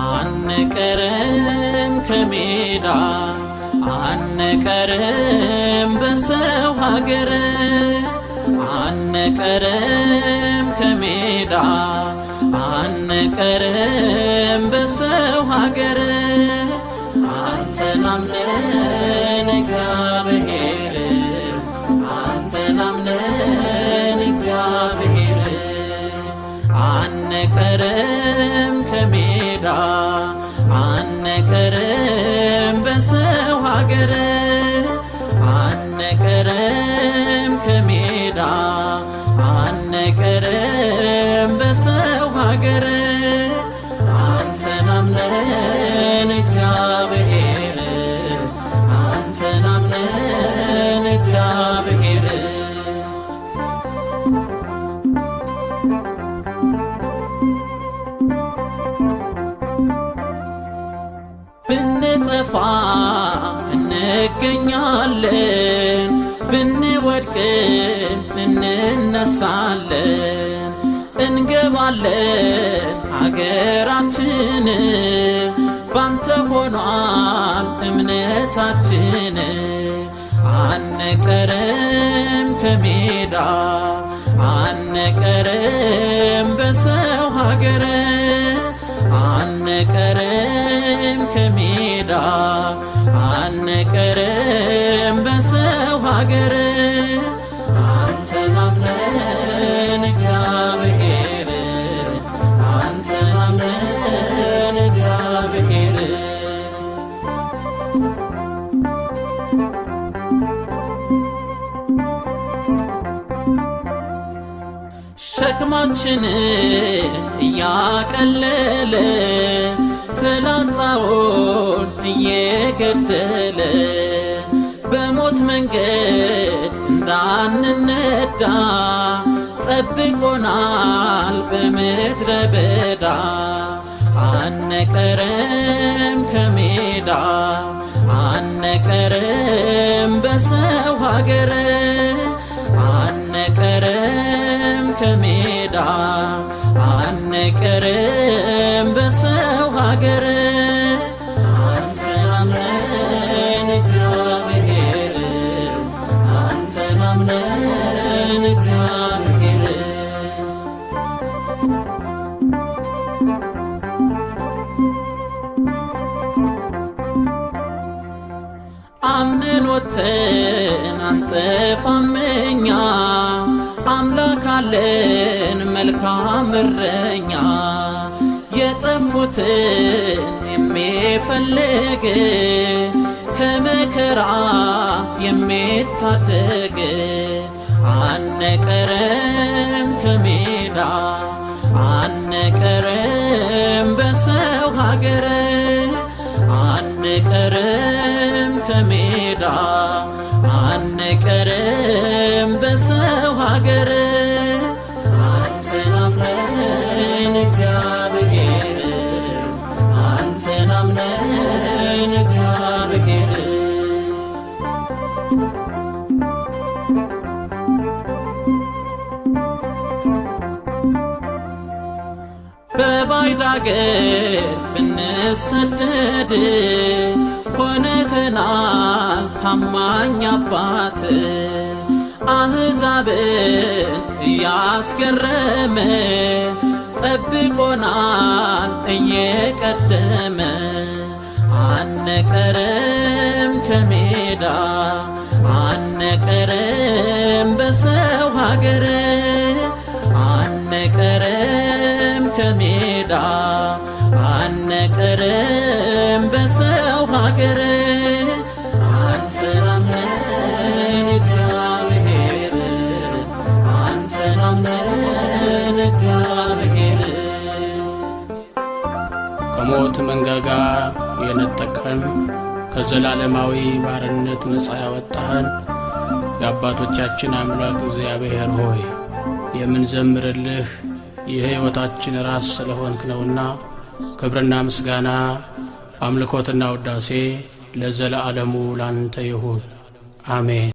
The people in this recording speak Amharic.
አንቀርም ከሜዳ አንቀርም በሰው ሀገር አንቀርም ከሜዳ አንቀርም በሰው ሀገር አንተን አምነን እግዚአብሔር አንተን አምነን እግዚአብሔር አንቀርም ከሜዳ አንቀርም በሰው ሀገር አንቀርም ከሜዳ አንቀርም በሰው ሀገር አንተን አምነን እግዚአብሔር አንተን አምነን እግዚአብሔር ብንጠፋ እንገኛለን ብንወድቅም እንነሳለን እንገባለን አገራችን ባንተ ሆኗል እምነታችን አንቀርም ከሜዳ አንቀርም በሰው ሀገር አንቀርም ከሜዳ አንቀርም በሰው ሀገር አንተን አምነን እግዚአብሔር አንተን አምነን እግዚአብሔር ሸክማችንን እያቀለለ ፍላጻውን እየገደለ በሞት መንገድ እንዳንነዳ ጠብቆናል በምድረ በዳ አንቀርም ከሜዳ አንቀርም በሰው ሀገር አንቀርም ከሜዳ አንቀርም በሰው ሀገር አንተን አምነን እግዚአብሔር አንተን አምነን እግዚአብሔር አምነን ወጥተን አንጠፋም እኛ አምላክ አለን መልካም እረኛ የጠፉትን የሚፈልግ ከመከራ የሚታደግ አንቀርም ከሜዳ አንቀርም በሰው ሀገር አንቀርም ከሜዳ አንቀርም በሰው ሀገር አንተን አምነን እግዚአብሔር አንተን አምነን እግዚአብሔር በባዕድ አገር ብንሰደድ ሆነህናል ታማኝ አባት አሕዛብን እያስገረመ ጠብቆናል እየቀደመ አንቀርም ከሜዳ አንቀርም በሰው ሀገር አንቀርም ከሜዳ አንቀርም በሰው ሀገር አንተን አምነን እግዚአብሔር አንተን አምነን እግዚአብሔር ከሞት መንጋጋ የነጠቀን ከዘላለማዊ ባርነት ነፃ ያወጣህን የአባቶቻችን አምላክ እግዚአብሔር ሆይ የምንዘምርልህ የሕይወታችን ራስ ስለሆንክ ነውና ክብርና ምስጋና አምልኮትና ውዳሴ ለዘለዓለሙ ላንተ ይሁን አሜን።